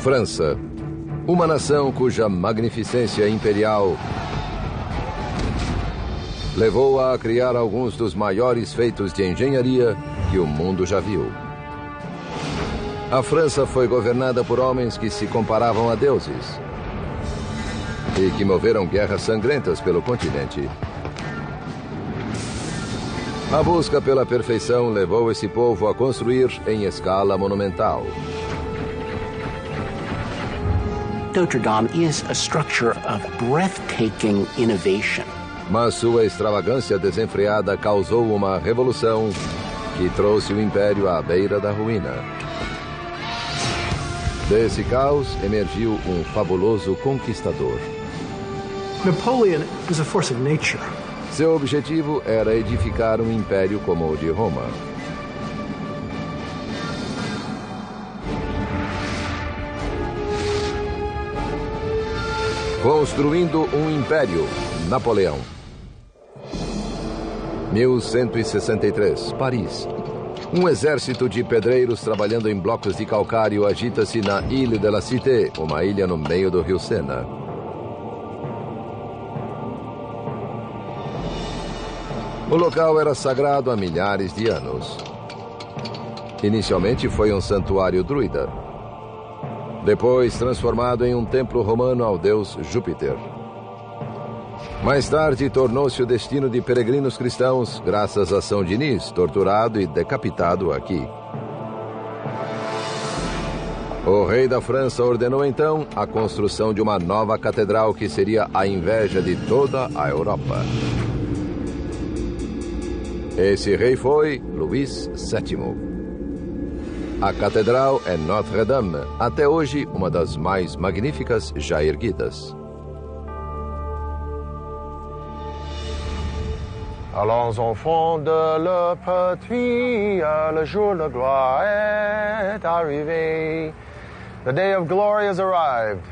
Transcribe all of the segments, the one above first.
França, uma nação cuja magnificência imperial levou-a a criar alguns dos maiores feitos de engenharia que o mundo já viu. A França foi governada por homens que se comparavam a deuses e que moveram guerras sangrentas pelo continente. A busca pela perfeição levou esse povo a construir em escala monumental. Notre Dame is a structure of breathtaking innovation. Mas sua extravagância desenfreada causou uma revolução que trouxe o império à beira da ruína. Desse caos emergiu um fabuloso conquistador. Napoleon was a force of nature. Seu objetivo era edificar um império como o de Roma. Construindo um império, Napoleão. 1163, Paris. Um exército de pedreiros trabalhando em blocos de calcário agita-se na Île de la Cité, uma ilha no meio do rio Sena. O local era sagrado há milhares de anos. Inicialmente foi um santuário druida. Depois transformado em um templo romano ao deus Júpiter. Mais tarde tornou-se o destino de peregrinos cristãos graças a São Diniz, torturado e decapitado aqui. O rei da França ordenou então a construção de uma nova catedral que seria a inveja de toda a Europa. Esse rei foi Luís VII. A catedral é Notre-Dame, até hoje uma das mais magníficas já erguidas. Allons enfants de la patrie, le jour de gloire est arrivé. The day of glory has arrived.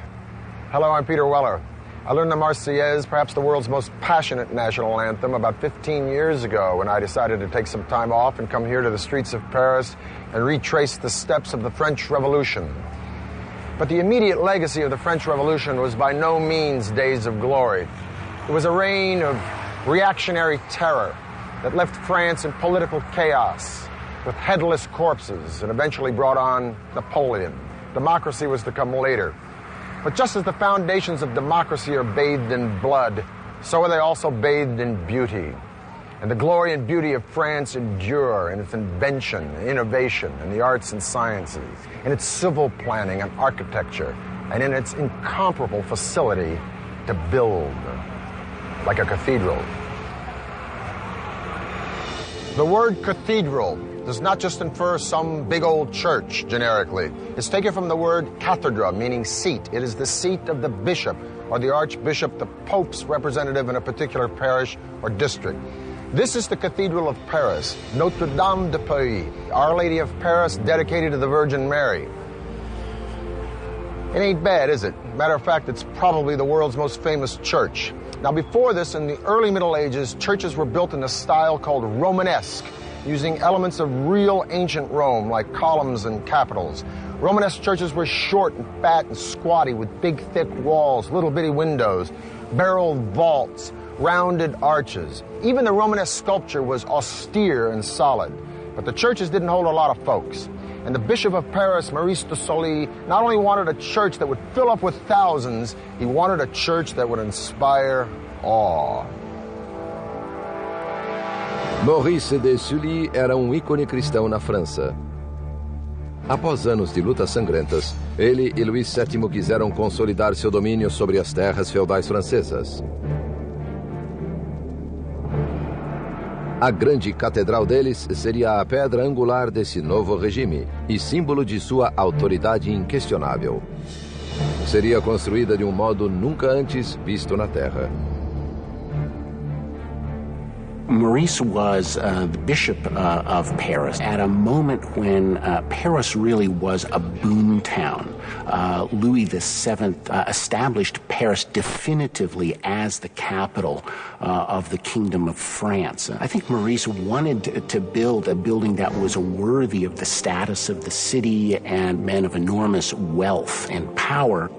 Hello, I'm Peter Weller. I learned the Marseillaise, perhaps the world's most passionate national anthem, about 15 years ago when I decided to take some time off and come here to the streets of Paris and retrace the steps of the French Revolution. But the immediate legacy of the French Revolution was by no means days of glory. It was a reign of reactionary terror that left France in political chaos with headless corpses and eventually brought on Napoleon. Democracy was to come later. But just as the foundations of democracy are bathed in blood, so are they also bathed in beauty. And the glory and beauty of France endure in its invention, innovation, in the arts and sciences, in its civil planning and architecture, and in its incomparable facility to build, like a cathedral. The word cathedral does not just infer some big old church, generically. It's taken from the word cathedra, meaning seat. It is the seat of the bishop or the archbishop, the pope's representative in a particular parish or district. This is the Cathedral of Paris, Notre Dame de Paris, Our Lady of Paris, dedicated to the Virgin Mary. It ain't bad, is it? Matter of fact, it's probably the world's most famous church. Now, before this, in the early Middle Ages, churches were built in a style called Romanesque, using elements of real ancient Rome, like columns and capitals. Romanesque churches were short and fat and squatty, with big, thick walls, little bitty windows, barreled vaults, rounded arches. Even the Romanesque sculpture was austere and solid. But the churches didn't hold a lot of folks. And the Bishop of Paris, Maurice de Sully, not only wanted a church that would fill up with thousands, he wanted a church that would inspire awe. Maurice de Sully era um ícone cristão na França. Após anos de lutas sangrentas, ele e Luís VII quiseram consolidar seu domínio sobre as terras feudais francesas. A grande catedral deles seria a pedra angular desse novo regime e símbolo de sua autoridade inquestionável. Seria construída de um modo nunca antes visto na Terra. Maurice was the bishop of Paris at a moment when Paris really was a boom town. Louis VII established Paris definitively as the capital of the Kingdom of France. I think Maurice wanted to build a building that was worthy of the status of the city and men of enormous wealth and power.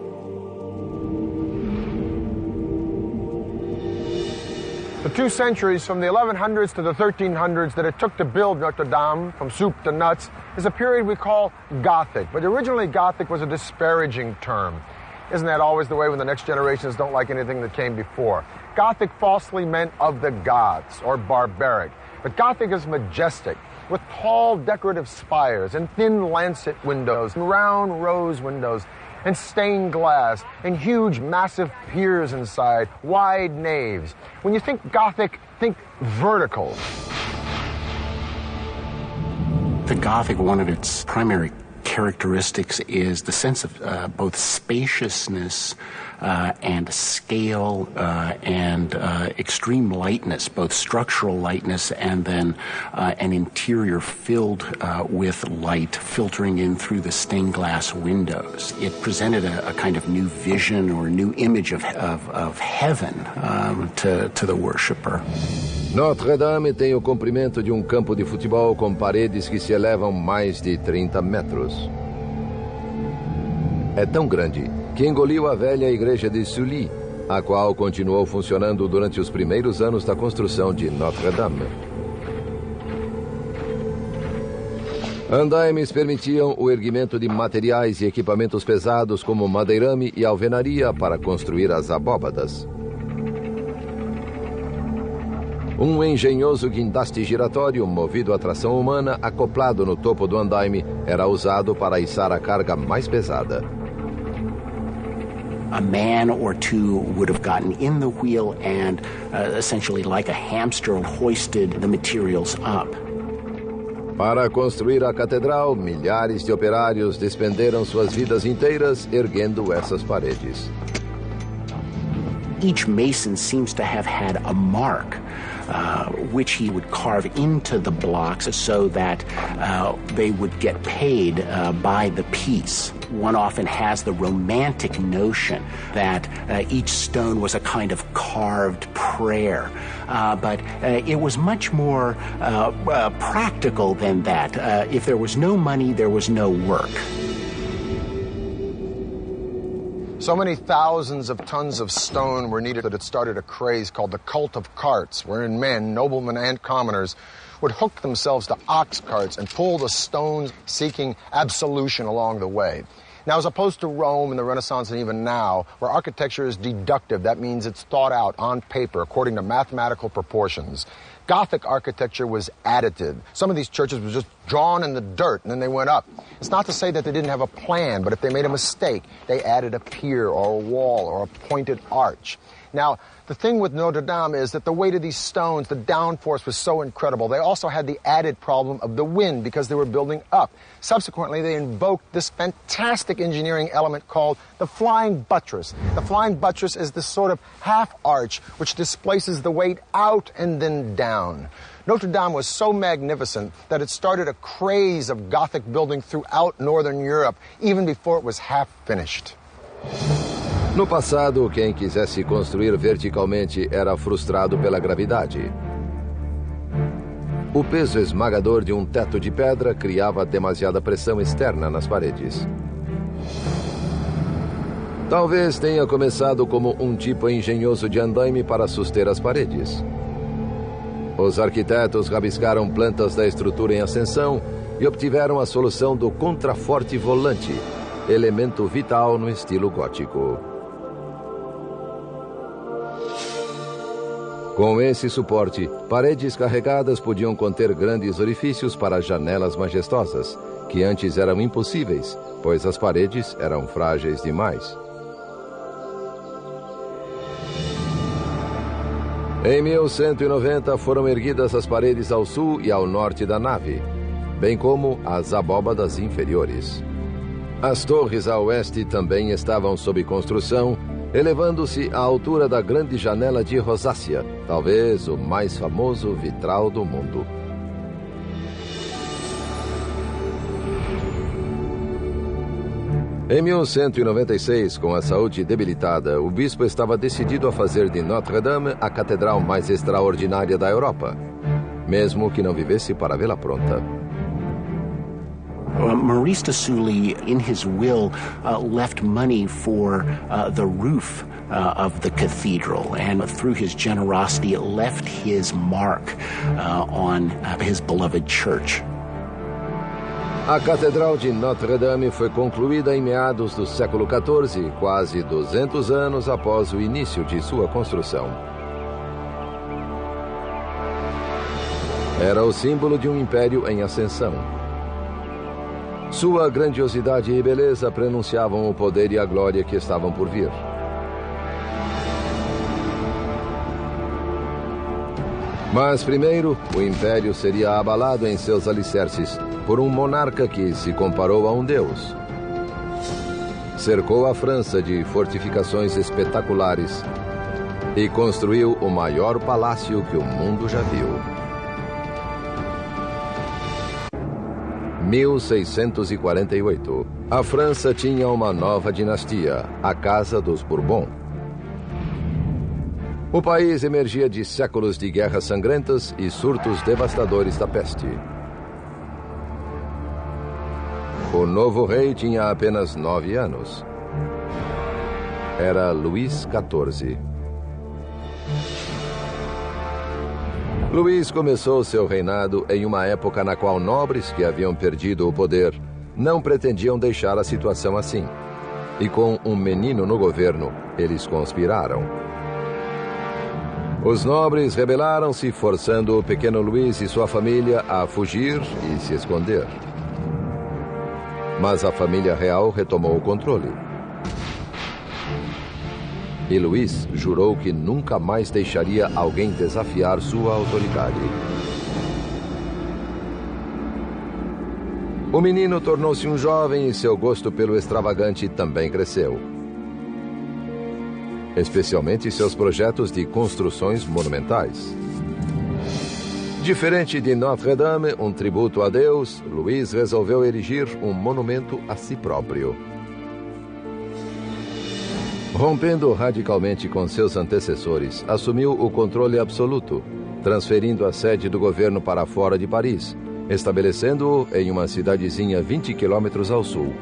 The 2 centuries from the 1100s to the 1300s that it took to build Notre Dame, from soup to nuts, is a period we call Gothic. But originally Gothic was a disparaging term. Isn't that always the way when the next generations don't like anything that came before? Gothic falsely meant of the gods, or barbaric. But Gothic is majestic, with tall decorative spires and thin lancet windows and round rose windows and stained glass, and huge, massive piers inside, wide naves. When you think Gothic, think vertical. The Gothic, one of its primary characteristics is the sense of both spaciousness and scale and extreme lightness, both structural lightness and then an interior filled with light filtering in through the stained glass windows. It presented a kind of new vision or new image of heaven to the worshipper. Notre Dame tem o comprimento de um campo de futebol com paredes que se elevam mais de 30 metros. É tão grande que engoliu a velha igreja de Sully, a qual continuou funcionando durante os primeiros anos da construção de Notre Dame. Andaimes permitiam o erguimento de materiais e equipamentos pesados como madeirame e alvenaria para construir as abóbadas. Um engenhoso guindaste giratório, movido a tração humana, acoplado no topo do andaime, era usado para içar a carga mais pesada. A man or two would have gotten in the wheel and essentially like a hamster hoisted the materials up. Para construir a catedral, milhares de operários despenderam suas vidas inteiras erguendo essas paredes. Each mason seems to have had a mark which he would carve into the blocks so that they would get paid by the piece. One often has the romantic notion that each stone was a kind of carved prayer, but it was much more practical than that. If there was no money, there was no work. So many thousands of tons of stone were needed that it started a craze called the cult of carts, wherein men, noblemen and commoners, would hook themselves to ox carts and pull the stones seeking absolution along the way. Now, as opposed to Rome in the Renaissance and even now, where architecture is deductive, that means it's thought out on paper according to mathematical proportions, Gothic architecture was additive. Some of these churches were just drawn in the dirt and then they went up. It's not to say that they didn't have a plan, but if they made a mistake, they added a pier or a wall or a pointed arch. Now, the thing with Notre Dame is that the weight of these stones, the downforce was so incredible. They also had the added problem of the wind because they were building up. Subsequently, they invoked this fantastic engineering element called the flying buttress. The flying buttress is this sort of half arch which displaces the weight out and then down. Notre Dame was so magnificent that it started a craze of Gothic building throughout Northern Europe, even before it was half finished. No passado, quem quisesse construir verticalmente era frustrado pela gravidade. O peso esmagador de um teto de pedra criava demasiada pressão externa nas paredes. Talvez tenha começado como um tipo engenhoso de andaime para suster as paredes. Os arquitetos rabiscaram plantas da estrutura em ascensão e obtiveram a solução do contraforte volante, elemento vital no estilo gótico. Com esse suporte, paredes carregadas podiam conter grandes orifícios para janelas majestosas, que antes eram impossíveis, pois as paredes eram frágeis demais. Em 1190 foram erguidas as paredes ao sul e ao norte da nave, bem como as abóbadas inferiores. As torres a oeste também estavam sob construção elevando-se à altura da grande janela de rosácea, talvez o mais famoso vitral do mundo. Em 1196, com a saúde debilitada, o bispo estava decidido a fazer de Notre-Dame a catedral mais extraordinária da Europa, mesmo que não vivesse para vê-la pronta. Maurice de Sully, in his will, left money for the roof of the cathedral, and through his generosity, left his mark on his beloved church. A Catedral de Notre-Dame foi concluída em meados do século XIV, quase 200 anos após o início de sua construção. Era o símbolo de um império em ascensão. Sua grandiosidade e beleza prenunciavam o poder e a glória que estavam por vir. Mas primeiro, o império seria abalado em seus alicerces por um monarca que se comparou a um deus. Cercou a França de fortificações espetaculares e construiu o maior palácio que o mundo já viu. 1648. A França tinha uma nova dinastia, a Casa dos Bourbon. O país emergia de séculos de guerras sangrentas e surtos devastadores da peste. O novo rei tinha apenas 9 anos. Era Luís XIV. Luís começou seu reinado em uma época na qual nobres que haviam perdido o poder não pretendiam deixar a situação assim. E com um menino no governo, eles conspiraram. Os nobres rebelaram-se, forçando o pequeno Luís e sua família a fugir e se esconder. Mas a família real retomou o controle. E Luís jurou que nunca mais deixaria alguém desafiar sua autoridade. O menino tornou-se um jovem e seu gosto pelo extravagante também cresceu. Especialmente seus projetos de construções monumentais. Diferente de Notre-Dame, um tributo a Deus, Luís resolveu erigir um monumento a si próprio. Rompendo radicalmente com seus antecessores, assumiu o controle absoluto, transferindo a sede do governo para fora de Paris, estabelecendo-o em uma cidadezinha 20 quilômetros ao sul,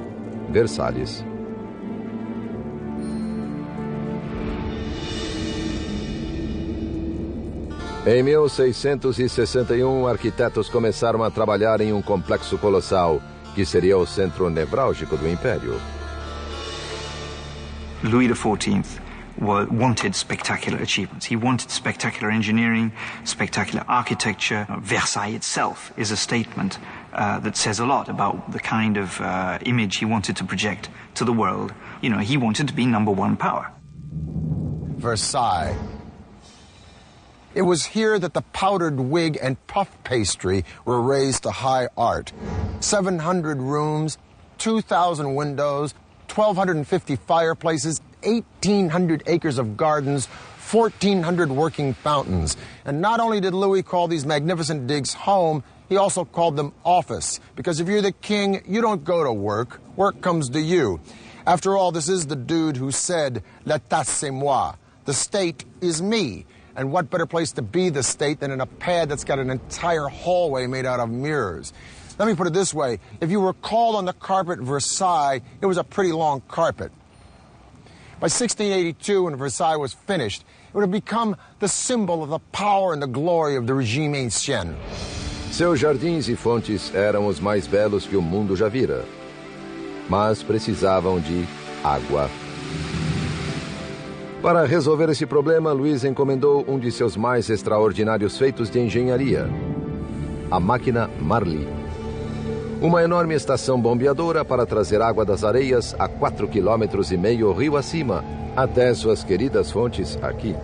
Versalhes. Em 1661, arquitetos começaram a trabalhar em um complexo colossal, que seria o centro nevrálgico do império. Louis XIV wanted spectacular achievements. He wanted spectacular engineering, spectacular architecture. Versailles itself is a statement that says a lot about the kind of image he wanted to project to the world. You know, he wanted to be #1 power. Versailles. It was here that the powdered wig and puff pastry were raised to high art. 700 rooms, 2,000 windows, 1,250 fireplaces, 1,800 acres of gardens, 1,400 working fountains. And not only did Louis call these magnificent digs home, he also called them office. Because if you're the king, you don't go to work. Work comes to you. After all, this is the dude who said, "L'État c'est moi." The state is me. And what better place to be the state than in a pad that's got an entire hallway made out of mirrors? Let me put it this way. If you were called on the carpet at Versailles, it was a pretty long carpet. By 1682, when Versailles was finished, it would have become the symbol of the power and the glory of the regime ancien. Seus jardins e fontes eram os mais belos que o mundo já vira, mas precisavam de água. Para resolver esse problema, Luís encomendou um de seus mais extraordinários feitos de engenharia, a máquina Marly. Uma enorme estação bombeadora para trazer água das areias a 4,5 km rio acima, até suas queridas fontes aqui.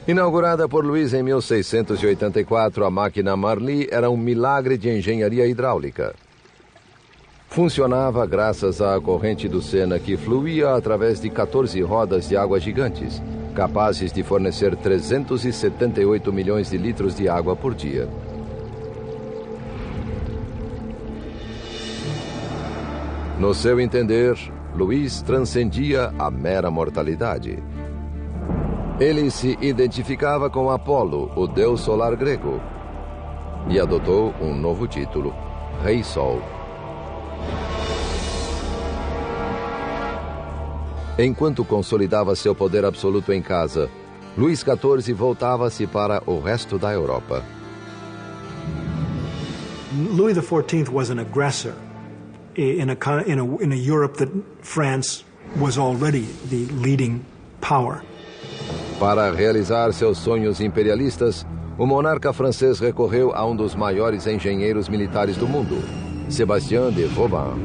Inaugurada por Luís em 1684, a máquina Marly era um milagre de engenharia hidráulica. Funcionava graças à corrente do Sena que fluía através de 14 rodas de água gigantes, capazes de fornecer 378 milhões de litros de água por dia. No seu entender, Luís transcendia a mera mortalidade. Ele se identificava com Apolo, o deus solar grego, e adotou um novo título, Rei Sol. Enquanto consolidava seu poder absoluto em casa, Luís XIV voltava-se para o resto da Europa. Louis XIV was an aggressor in a Europe that France was already the leading power. Para realizar seus sonhos imperialistas, o monarca francês recorreu a um dos maiores engenheiros militares do mundo, Sébastien de Vauban.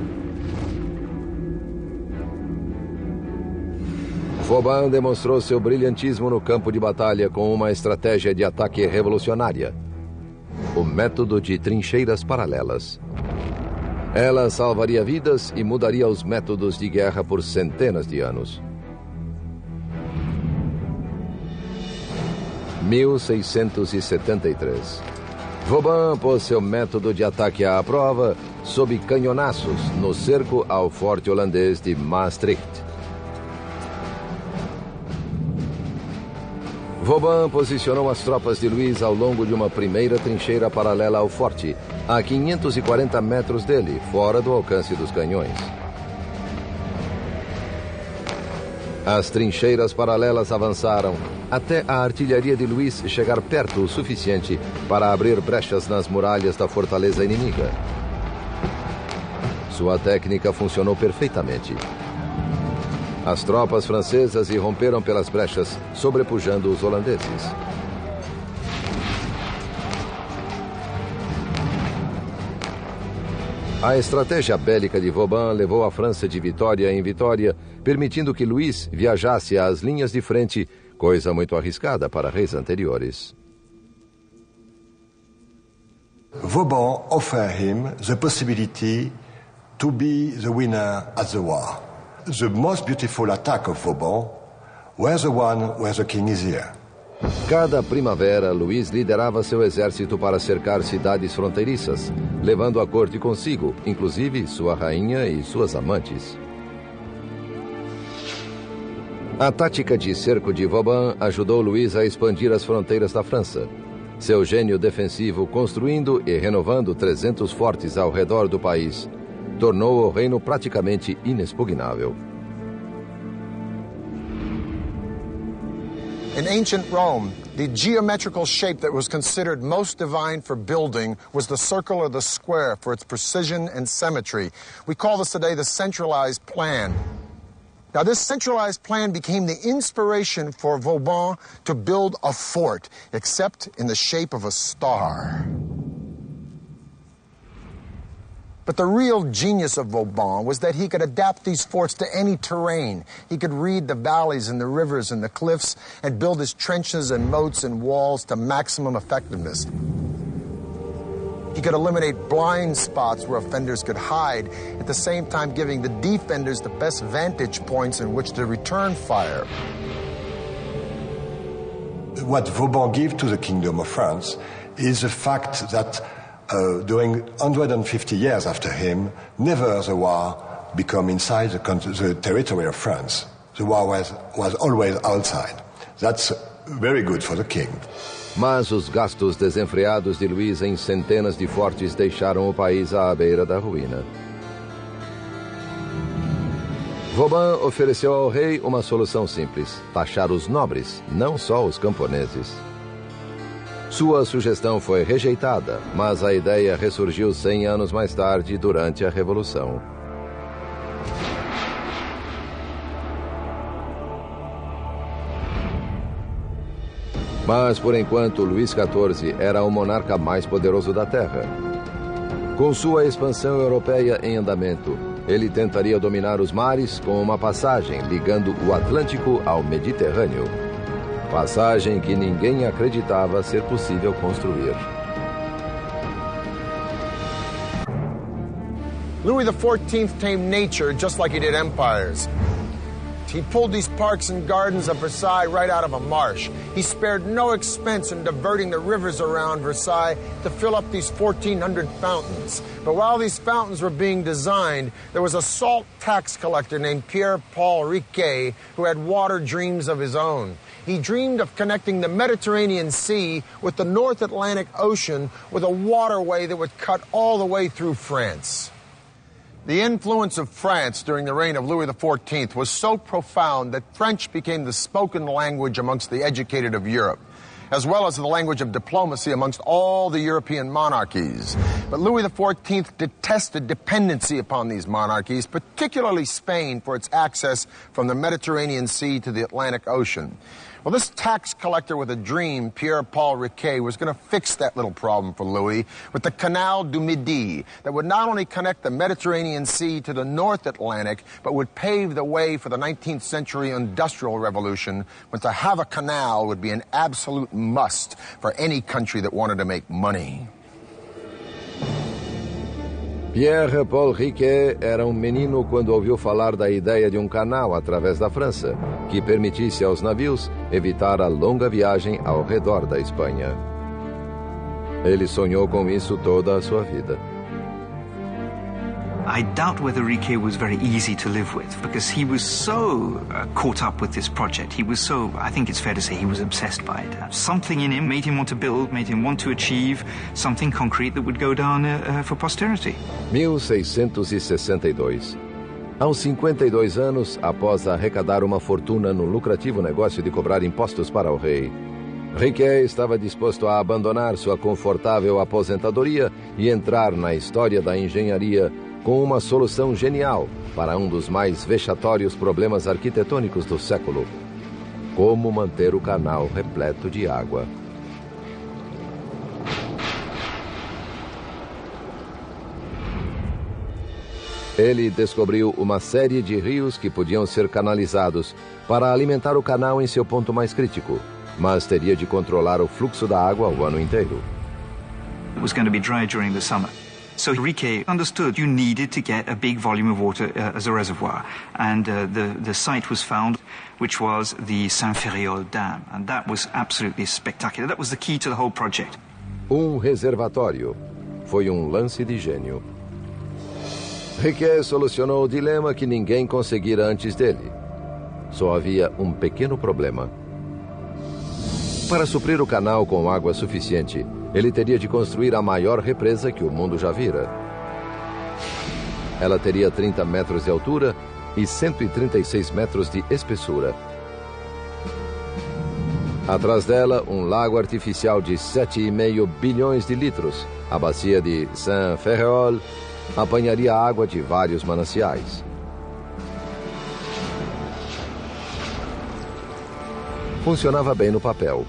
Vauban demonstrou seu brilhantismo no campo de batalha com uma estratégia de ataque revolucionária, o método de trincheiras paralelas. Ela salvaria vidas e mudaria os métodos de guerra por centenas de anos. 1673. Vauban pôs seu método de ataque à prova sob canhonaços no cerco ao forte holandês de Maastricht. Vauban posicionou as tropas de Luís ao longo de uma primeira trincheira paralela ao forte, a 540 metros dele, fora do alcance dos canhões. As trincheiras paralelas avançaram até a artilharia de Luís chegar perto o suficiente para abrir brechas nas muralhas da fortaleza inimiga. Sua técnica funcionou perfeitamente. As tropas francesas irromperam pelas brechas, sobrepujando os holandeses. A estratégia bélica de Vauban levou a França de vitória em vitória, permitindo que Luís viajasse às linhas de frente, coisa muito arriscada para reis anteriores. Vauban offered him the possibility to be the winner at the war. The most beautiful attack of Vauban was the one where the king is here. Cada primavera, Luís liderava seu exército para cercar cidades fronteiriças, levando a corte consigo, inclusive sua rainha e suas amantes. A tática de cerco de Vauban ajudou Luís a expandir as fronteiras da França. Seu gênio defensivo, construindo e renovando 300 fortes ao redor do país, tornou o reino praticamente inexpugnável. In ancient Rome, the geometrical shape that was considered most divine for building was the circle or the square for its precision and symmetry. We call this today the centralized plan. Now, this centralized plan became the inspiration for Vauban to build a fort, except in the shape of a star. But the real genius of Vauban was that he could adapt these forts to any terrain. He could read the valleys and the rivers and the cliffs and build his trenches and moats and walls to maximum effectiveness. He could eliminate blind spots where offenders could hide, at the same time giving the defenders the best vantage points in which to return fire. What Vauban gave to the Kingdom of France is the fact that during 150 years after him, never the war became inside the territory of France. The war was always outside. That's very good for the king. Mas os gastos desenfreados de Luís em centenas de fortes deixaram o país à beira da ruína. Vauban ofereceu ao rei uma solução simples: taxar os nobres, não só os camponeses. Sua sugestão foi rejeitada, mas a ideia ressurgiu 100 anos mais tarde, durante a Revolução. Mas, por enquanto, Luís XIV era o monarca mais poderoso da Terra. Com sua expansão europeia em andamento, ele tentaria dominar os mares com uma passagem ligando o Atlântico ao Mediterrâneo. Passagem que ninguém acreditava ser possível construir. Louis XIV tamed nature just like he did empires. He pulled these parks and gardens of Versailles right out of a marsh. He spared no expense in diverting the rivers around Versailles to fill up these 1,400 fountains. But while these fountains were being designed, there was a salt tax collector named Pierre-Paul Riquet who had water dreams of his own. He dreamed of connecting the Mediterranean Sea with the North Atlantic Ocean with a waterway that would cut all the way through France. The influence of France during the reign of Louis XIV was so profound that French became the spoken language amongst the educated of Europe, as well as the language of diplomacy amongst all the European monarchies. But Louis XIV detested dependency upon these monarchies, particularly Spain, for its access from the Mediterranean Sea to the Atlantic Ocean. Well, this tax collector with a dream, Pierre-Paul Riquet, was going to fix that little problem for Louis with the Canal du Midi that would not only connect the Mediterranean Sea to the North Atlantic, but would pave the way for the 19th century Industrial Revolution, when to have a canal would be an absolute must for any country that wanted to make money. Pierre-Paul Riquet era menino quando ouviu falar da ideia de canal através da França, que permitisse aos navios evitar a longa viagem ao redor da Espanha. Ele sonhou com isso toda a sua vida. I doubt whether Riquet was very easy to live with, because he was so caught up with this project. He was so, I think it's fair to say, he was obsessed by it. Something in him made him want to build, made him want to achieve something concrete that would go down for posterity. 1662. Aos 52 anos, após arrecadar uma fortuna no lucrativo negócio de cobrar impostos para o rei, Riquet estava disposto a abandonar sua confortável aposentadoria e entrar na história da engenharia com uma solução genial para um dos mais vexatórios problemas arquitetônicos do século: como manter o canal repleto de água. Ele descobriu uma série de rios que podiam ser canalizados para alimentar o canal em seu ponto mais crítico, mas teria de controlar o fluxo da água o ano inteiro. It was going to be dry during the summer. So Riquet understood you needed to get a big volume of water as a reservoir. And the site was found, which was the Saint-Ferréol Dam. And that was absolutely spectacular. That was the key to the whole project. Reservatório. Foi lance de gênio. Riquet solucionou o dilema que ninguém conseguira antes dele. Só havia pequeno problema. Para suprir o canal com água suficiente, ele teria de construir a maior represa que o mundo já vira. Ela teria 30 metros de altura e 136 metros de espessura. Atrás dela, lago artificial de 7,5 bilhões de litros. A bacia de Saint-Ferréol apanharia água de vários mananciais. Funcionava bem no papel.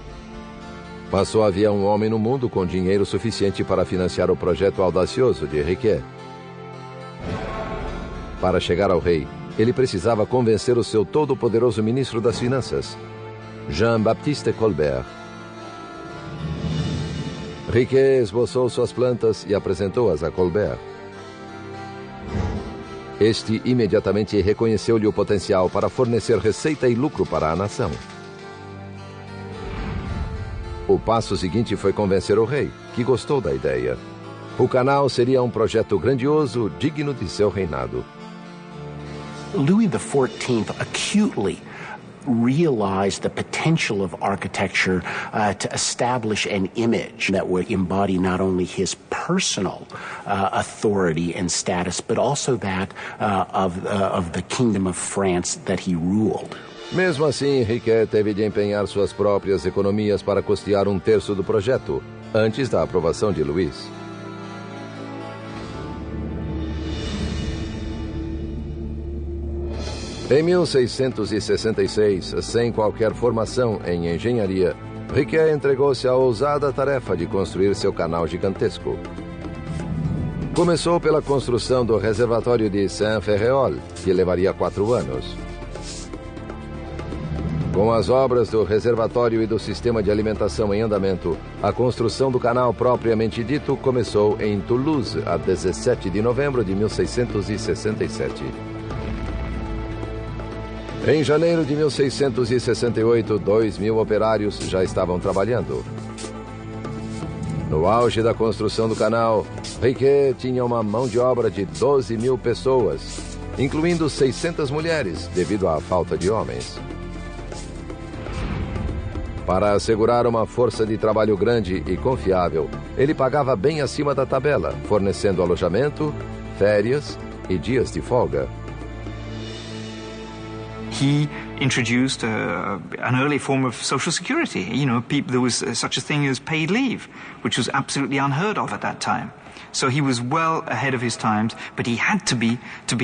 Mas só havia homem no mundo com dinheiro suficiente para financiar o projeto audacioso de Riquet. Para chegar ao rei, ele precisava convencer o seu todo-poderoso ministro das Finanças, Jean-Baptiste Colbert. Riquet esboçou suas plantas e apresentou-as a Colbert. Este imediatamente reconheceu-lhe o potencial para fornecer receita e lucro para a nação. O passo seguinte foi convencer o rei, que gostou da ideia. O canal seria projeto grandioso, digno de seu reinado. Louis XIV acutely realized the potential of architecture to establish an image that would embody not only his personal authority and status, but also that of the Kingdom of France that he ruled. Mesmo assim, Riquet teve de empenhar suas próprias economias para custear 1/3 do projeto, antes da aprovação de Luís. Em 1666, sem qualquer formação em engenharia, Riquet entregou-se à ousada tarefa de construir seu canal gigantesco. Começou pela construção do reservatório de Saint-Ferréol, que levaria 4 anos. Com as obras do reservatório e do sistema de alimentação em andamento, a construção do canal propriamente dito começou em Toulouse, a 17 de novembro de 1667. Em janeiro de 1668, 2.000 operários já estavam trabalhando. No auge da construção do canal, Riquet tinha uma mão de obra de 12.000 pessoas, incluindo 600 mulheres, devido à falta de homens. Para assegurar uma força de trabalho grande e confiável, ele pagava bem acima da tabela, fornecendo alojamento, férias e dias de folga. He introduced an early form of social security. There was such a thing as paid leave, which was absolutely unheard of at that time. So he was well ahead of his times, but he had to be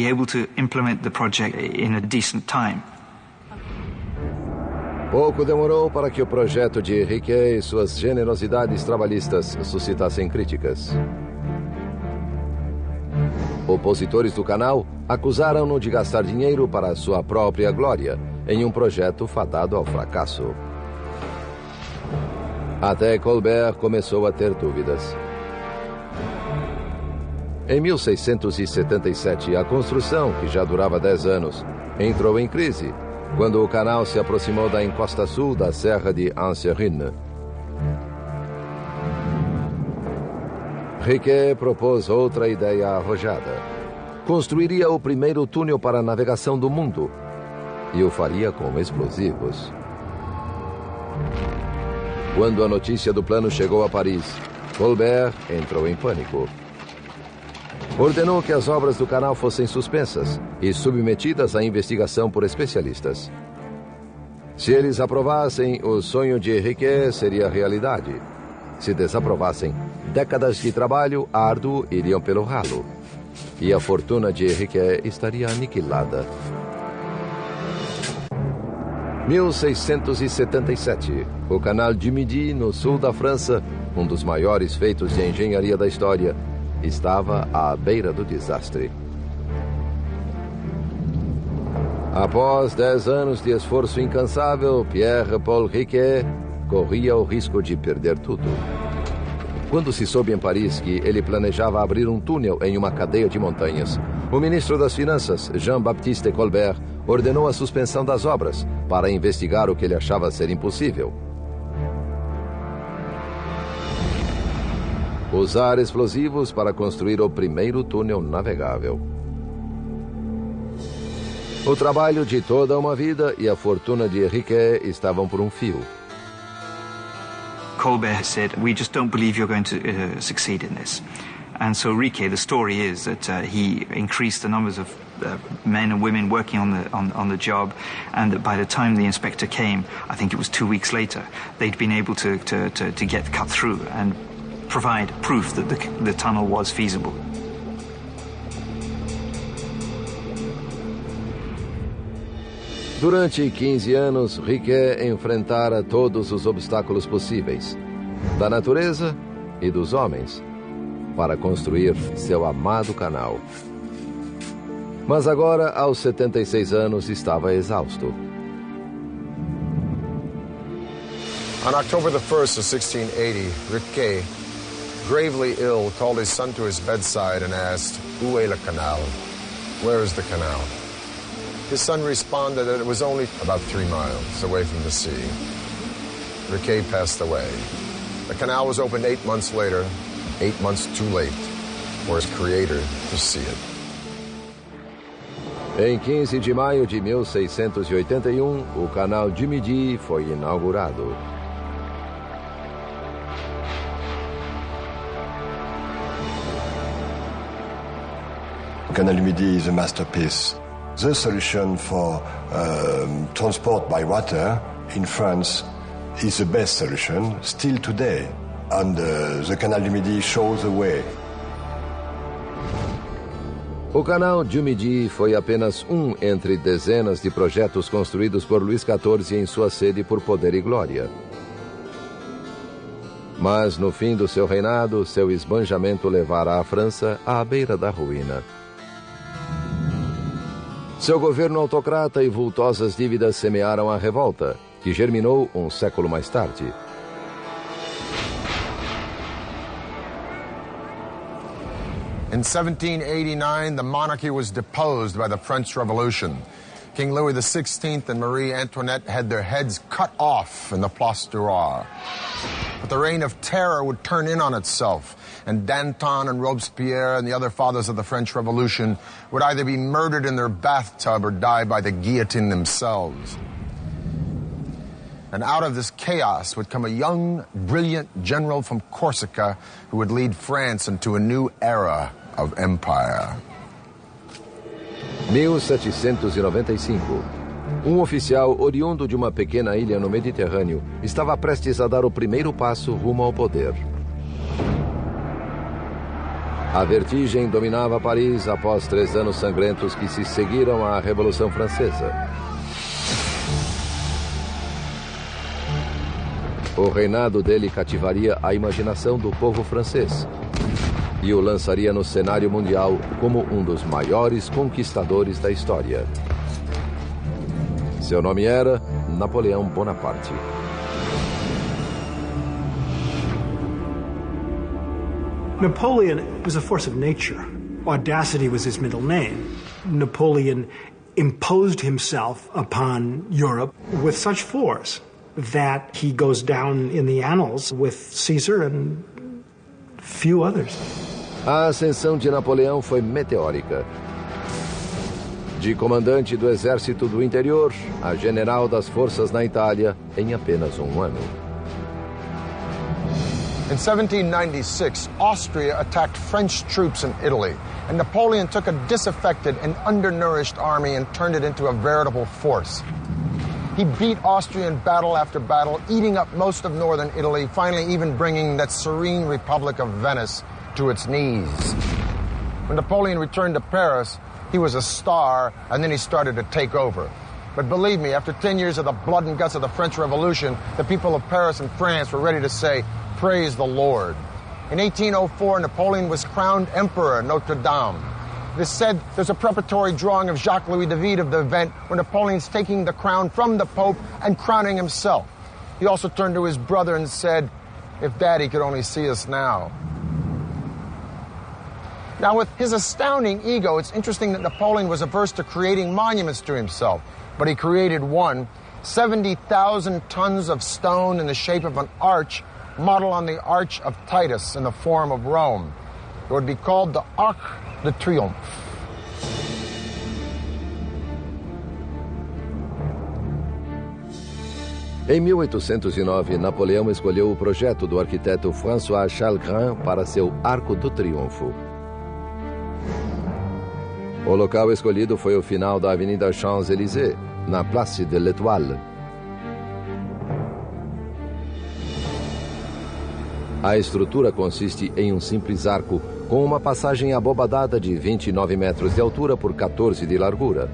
able to implement the project in a decent time. Pouco demorou para que o projeto de Riquet e suas generosidades trabalhistas suscitassem críticas. Opositores do canal acusaram-no de gastar dinheiro para sua própria glória em um projeto fadado ao fracasso. Até Colbert começou a ter dúvidas. Em 1677, a construção, que já durava 10 anos, entrou em crise quando o canal se aproximou da encosta sul da Serra de Anserine. Riquet propôs outra ideia arrojada. Construiria o primeiro túnel para a navegação do mundo e o faria com explosivos. Quando a notícia do plano chegou a Paris, Colbert entrou em pânico. Ordenou que as obras do canal fossem suspensas e submetidas à investigação por especialistas. Se eles aprovassem, o sonho de Riquet seria realidade. Se desaprovassem, décadas de trabalho árduo iriam pelo ralo. E a fortuna de Riquet estaria aniquilada. 1677. O canal du Midi, no sul da França, um dos maiores feitos de engenharia da história, estava à beira do desastre. Após 10 anos de esforço incansável, Pierre-Paul Riquet corria o risco de perder tudo. Quando se soube em Paris que ele planejava abrir um túnel em uma cadeia de montanhas, o ministro das Finanças, Jean-Baptiste Colbert, ordenou a suspensão das obras para investigar o que ele achava ser impossível. Usar explosivos para construir o primeiro túnel navegável. O trabalho de toda uma vida e a fortuna de Riquet estavam por um fio. Colbert said, "We just don't believe you're going to succeed in this." And so Riquet, the story is that he increased the numbers of men and women working on the job, and that by the time the inspector came, I think it was 2 weeks later, they'd been able to get cut through and provide proof that the tunnel was feasible. Durante 15 anos, Riquet enfrentara todos os obstáculos possíveis, da natureza e dos homens, para construir seu amado canal. Mas agora, aos 76 anos, estava exausto. On October the 1st of 1680, Riquet, gravely ill, called his son to his bedside and asked, "Où est le canal?" Where is the canal? His son responded that it was only about 3 miles away from the sea. Riquet passed away. The canal was opened 8 months later, 8 months too late for his creator to see it. Em 15 de maio de 1681, o canal du Midi foi inaugurado. The Canal du Midi is a masterpiece. The solution for transport by water in France is the best solution still today, and the Canal du Midi shows the way. O canal du Midi foi apenas um entre dezenas de projetos construídos por Luís XIV em sua sede por poder e glória. Mas no fim do seu reinado, seu esbanjamento levara a França à beira da ruína. Seu governo autocrata e vultosas dívidas semearam a revolta, que germinou um século mais tarde. In 1789, the monarchy was deposed by the French Revolution. King Louis XVI and Marie Antoinette had their heads cut off in the Place du Roi. But the reign of terror would turn in on itself, and Danton and Robespierre and the other fathers of the French Revolution would either be murdered in their bathtub or die by the guillotine themselves. And out of this chaos would come a young, brilliant general from Corsica who would lead France into a new era of empire. 1795. Oficial oriundo de uma pequena ilha no Mediterrâneo estava prestes a dar o primeiro passo rumo ao poder. A vertigem dominava Paris após 3 anos sangrentos que se seguiram à Revolução Francesa. O reinado dele cativaria a imaginação do povo francês e o lançaria no cenário mundial como um dos maiores conquistadores da história. Seu nome era Napoleão Bonaparte. Napoleon was a force of nature. Audacity was his middle name. Napoleon imposed himself upon Europe with such force that he goes down in the annals with Caesar and few others. A ascensão de Napoleão foi meteórica. De comandante do exército do interior a general das forças na Itália em apenas um ano. In 1796, Austria attacked French troops in Italy, and Napoleon took a disaffected and undernourished army and turned it into a veritable force. He beat Austria in battle after battle, eating up most of northern Italy, finally even bringing that serene Republic of Venice to its knees. When Napoleon returned to Paris, he was a star, and then he started to take over. But believe me, after 10 years of the blood and guts of the French Revolution, the people of Paris and France were ready to say, "Praise the Lord." In 1804, Napoleon was crowned Emperor at Notre Dame. It is said there's a preparatory drawing of Jacques-Louis David of the event where Napoleon's taking the crown from the Pope and crowning himself. He also turned to his brother and said, "If Daddy could only see us now." Now, with his astounding ego, it's interesting that Napoleon was averse to creating monuments to himself, but he created one, 70,000 tons of stone in the shape of an arch, modeled on the Arch of Titus in the Forum of Rome. It would be called the Arc de Triomphe. Em 1809, Napoleão escolheu o projeto do arquiteto François Chalgrin para seu Arco do Triunfo. O local escolhido foi o final da Avenida Champs-Élysées, na Place de l'Étoile. A estrutura consiste em um simples arco com uma passagem abobadada de 29 metros de altura por 14 de largura.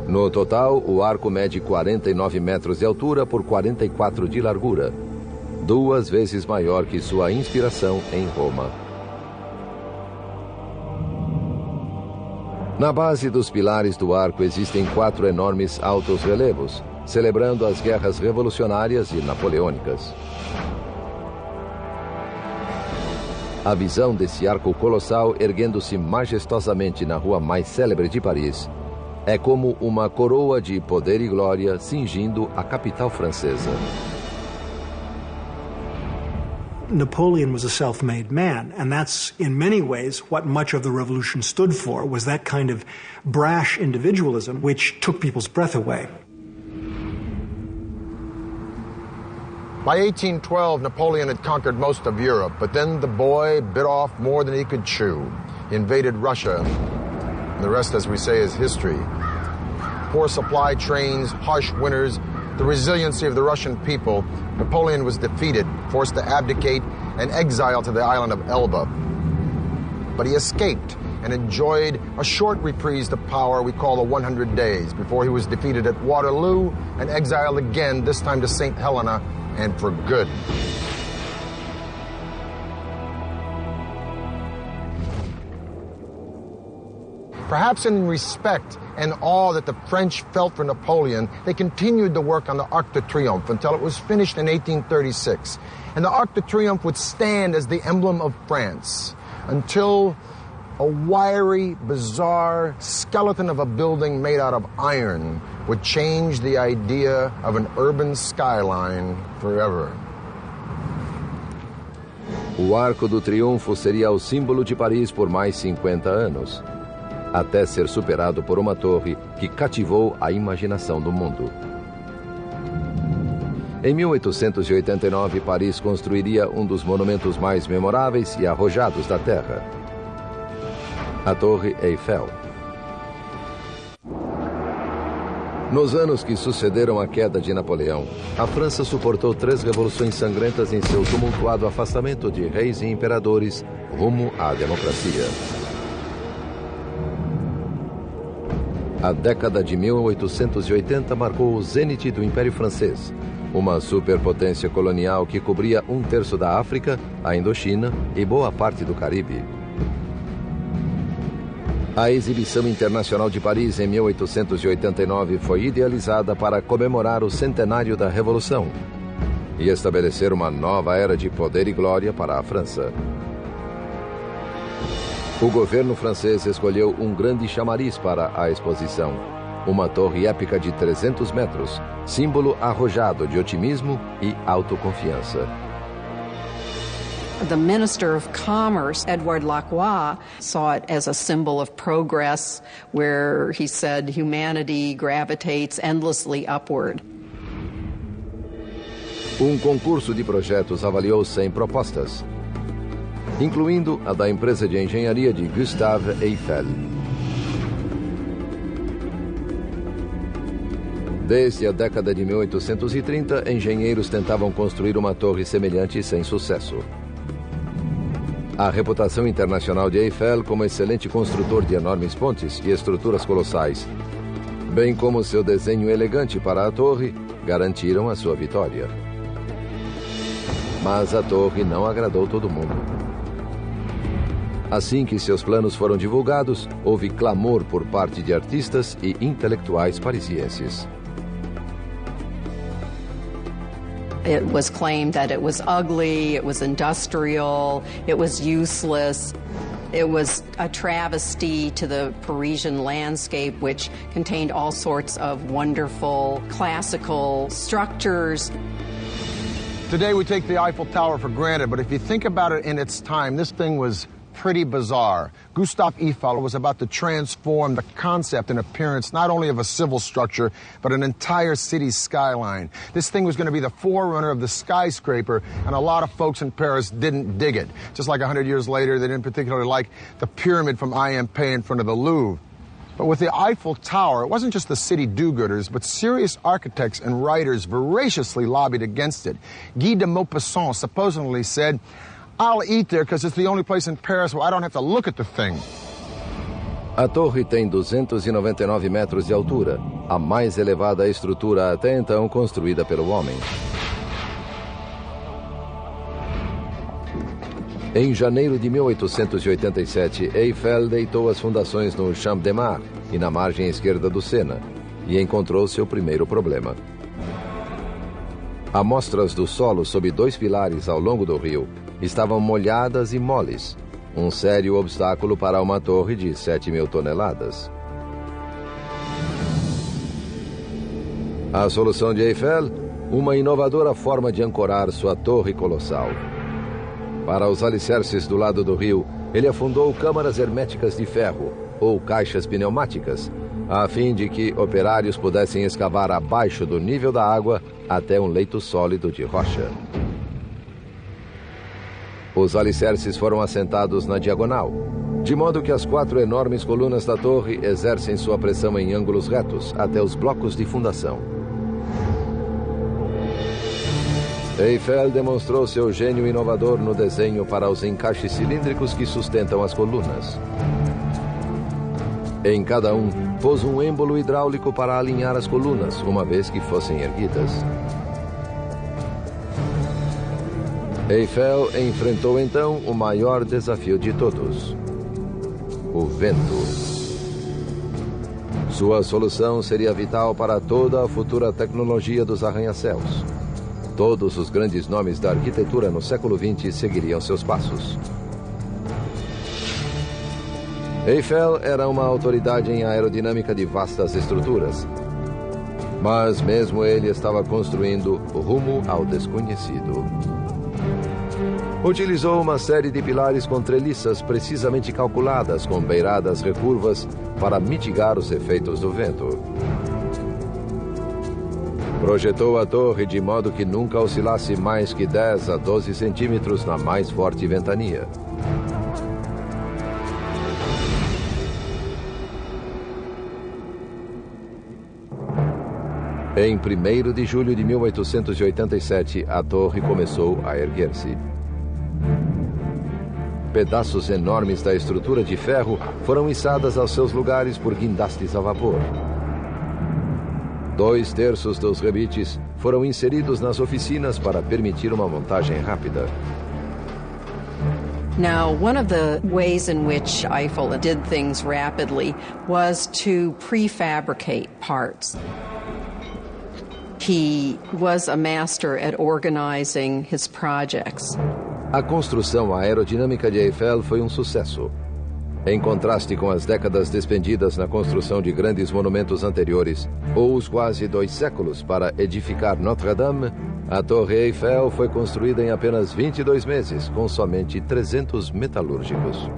No total, o arco mede 49 metros de altura por 44 de largura, 2 vezes maior que sua inspiração em Roma. Na base dos pilares do arco existem 4 enormes altos relevos, celebrando as guerras revolucionárias e napoleônicas. A visão desse arco colossal erguendo-se majestosamente na rua mais célebre de Paris é como uma coroa de poder e glória cingindo a capital francesa. Napoleon was a self-made man, and that's in many ways what much of the revolution stood for, was that kind of brash individualism which took people's breath away. By 1812, Napoleon had conquered most of Europe, but then the boy bit off more than he could chew. He invaded Russia, and the rest, as we say, is history. Poor supply trains, harsh winters, the resiliency of the Russian people, Napoleon was defeated, forced to abdicate, and exiled to the island of Elba. But he escaped and enjoyed a short reprise of power we call the 100 Days, before he was defeated at Waterloo and exiled again, this time to St. Helena, and for good. Perhaps in respect and awe that the French felt for Napoleon, they continued the work on the Arc de Triomphe until it was finished in 1836. And the Arc de Triomphe would stand as the emblem of France until a wiry, bizarre skeleton of a building made out of iron would change the idea of an urban skyline forever. O Arco do Triunfo seria o símbolo de Paris por mais 50 anos, até ser superado por uma torre que cativou a imaginação do mundo. Em 1889, Paris construiria um dos monumentos mais memoráveis e arrojados da Terra, a Torre Eiffel. Nos anos que sucederam à queda de Napoleão, a França suportou 3 revoluções sangrentas em seu tumultuado afastamento de reis e imperadores rumo à democracia. A década de 1880 marcou o zênite do Império Francês, uma superpotência colonial que cobria 1/3 da África, a Indochina e boa parte do Caribe. A Exibição Internacional de Paris, em 1889, foi idealizada para comemorar o centenário da Revolução e estabelecer uma nova era de poder e glória para a França. O governo francês escolheu um grande chamariz para a exposição, uma torre épica de 300 metros, símbolo arrojado de otimismo e autoconfiança. The Minister of Commerce, Edward Lacroix, saw it as a symbol of progress, where he said humanity gravitates endlessly upward. Um concurso de projetos avaliou 100 propostas, incluindo a da empresa de engenharia de Gustave Eiffel. Desde a década de 1830, engenheiros tentavam construir uma torre semelhante sem sucesso. A reputação internacional de Eiffel como excelente construtor de enormes pontes e estruturas colossais, bem como seu desenho elegante para a torre, garantiram a sua vitória. Mas a torre não agradou todo mundo. Assim que seus planos foram divulgados, houve clamor por parte de artistas e intelectuais parisienses. It was claimed that it was ugly, it was industrial, it was useless. It was a travesty to the Parisian landscape, which contained all sorts of wonderful classical structures. Today we take the Eiffel Tower for granted, but if you think about it in its time, this thing was pretty bizarre. Gustave Eiffel was about to transform the concept and appearance not only of a civil structure, but an entire city's skyline. This thing was going to be the forerunner of the skyscraper, and a lot of folks in Paris didn't dig it. Just like 100 years later, they didn't particularly like the pyramid from IMP in front of the Louvre. But with the Eiffel Tower, it wasn't just the city do-gooders, but serious architects and writers voraciously lobbied against it. Guy de Maupassant supposedly said, "I'll eat there because it's the only place in Paris where I don't have to look at the thing." A torre tem 299 metros de altura, a mais elevada estrutura até então construída pelo homem. Em janeiro de 1887, Eiffel deitou as fundações no Champ de Mars e na margem esquerda do Sena, e encontrou seu primeiro problema. Amostras do solo sob 2 pilares ao longo do rio estavam molhadas e moles, um sério obstáculo para uma torre de 7.000 toneladas. A solução de Eiffel? Uma inovadora forma de ancorar sua torre colossal. Para os alicerces do lado do rio, ele afundou câmaras herméticas de ferro, ou caixas pneumáticas, a fim de que operários pudessem escavar abaixo do nível da água até um leito sólido de rocha. Os alicerces foram assentados na diagonal, de modo que as 4 enormes colunas da torre exercem sua pressão em ângulos retos até os blocos de fundação. Eiffel demonstrou seu gênio inovador no desenho para os encaixes cilíndricos que sustentam as colunas. Em cada um, pôs um êmbolo hidráulico para alinhar as colunas, uma vez que fossem erguidas. Eiffel enfrentou então o maior desafio de todos: o vento. Sua solução seria vital para toda a futura tecnologia dos arranha-céus. Todos os grandes nomes da arquitetura no século XX seguiriam seus passos. Eiffel era uma autoridade em aerodinâmica de vastas estruturas. Mas mesmo ele estava construindo rumo ao desconhecido. Utilizou uma série de pilares com treliças precisamente calculadas com beiradas recurvas para mitigar os efeitos do vento. Projetou a torre de modo que nunca oscilasse mais que 10 a 12 centímetros na mais forte ventania. Em 1º de julho de 1887, a torre começou a erguer-se. Pedaços enormes da estrutura de ferro foram içadas aos seus lugares por guindastes a vapor. 2/3 dos rebites foram inseridos nas oficinas para permitir uma montagem rápida. Now, one of the ways in which Eiffel did things rapidly was to prefabricate parts. He was a master at organizing his projects. A construção aerodinâmica de Eiffel foi um sucesso. Em contraste com as décadas despendidas na construção de grandes monumentos anteriores, ou os quase 2 séculos para edificar Notre-Dame, a Torre Eiffel foi construída em apenas 22 meses, com somente 300 metalúrgicos.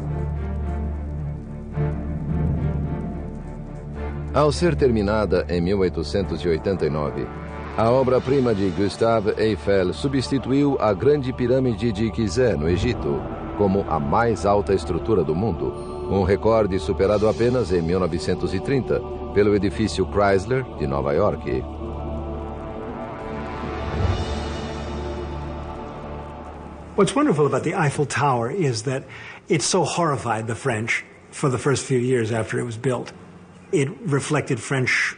Ao ser terminada em 1889, a obra-prima de Gustave Eiffel substituiu a Grande Pirâmide de Gizé, no Egito, como a mais alta estrutura do mundo, um recorde superado apenas em 1930 pelo edifício Chrysler de Nova York. What's wonderful about the Eiffel Tower is that it so horrified the French for the first few years after it was built. It reflected French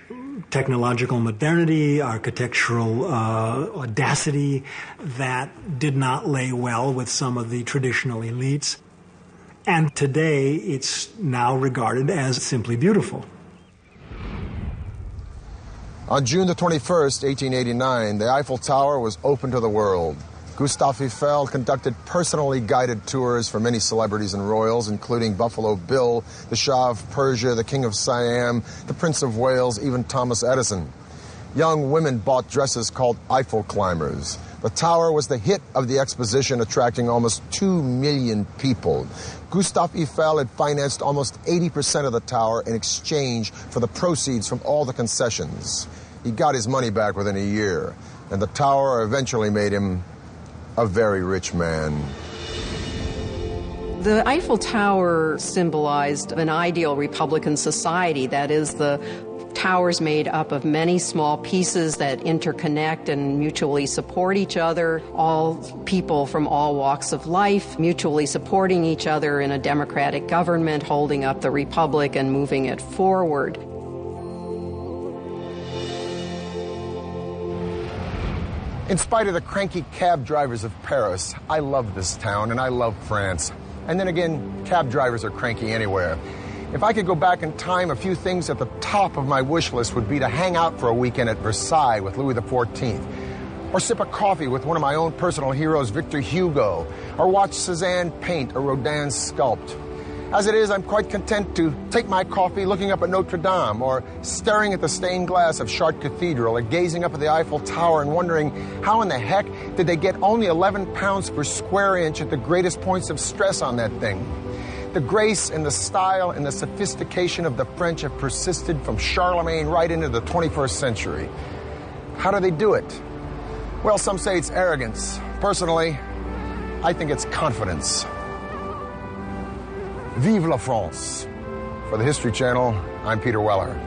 technological modernity, architectural audacity that did not lay well with some of the traditional elites. And today, it's now regarded as simply beautiful. On June the 21st, 1889, the Eiffel Tower was open to the world. Gustave Eiffel conducted personally guided tours for many celebrities and royals, including Buffalo Bill, the Shah of Persia, the King of Siam, the Prince of Wales, even Thomas Edison. Young women bought dresses called Eiffel climbers. The tower was the hit of the exposition, attracting almost 2 million people. Gustave Eiffel had financed almost 80% of the tower in exchange for the proceeds from all the concessions. He got his money back within a year, and the tower eventually made him a very rich man. The Eiffel Tower symbolized an ideal Republican society, that is, the towers made up of many small pieces that interconnect and mutually support each other, all people from all walks of life mutually supporting each other in a democratic government, holding up the republic and moving it forward. In spite of the cranky cab drivers of Paris, I love this town and I love France. And then again, cab drivers are cranky anywhere. If I could go back in time, a few things at the top of my wish list would be to hang out for a weekend at Versailles with Louis XIV, or sip a coffee with one of my own personal heroes, Victor Hugo, or watch Cézanne paint or Rodin sculpt. As it is, I'm quite content to take my coffee looking up at Notre Dame, or staring at the stained glass of Chartres Cathedral, or gazing up at the Eiffel Tower and wondering how in the heck did they get only 11 pounds per square inch at the greatest points of stress on that thing. The grace and the style and the sophistication of the French have persisted from Charlemagne right into the 21st century. How do they do it? Well, some say it's arrogance. Personally, I think it's confidence. Vive la France. For the History Channel, I'm Peter Weller.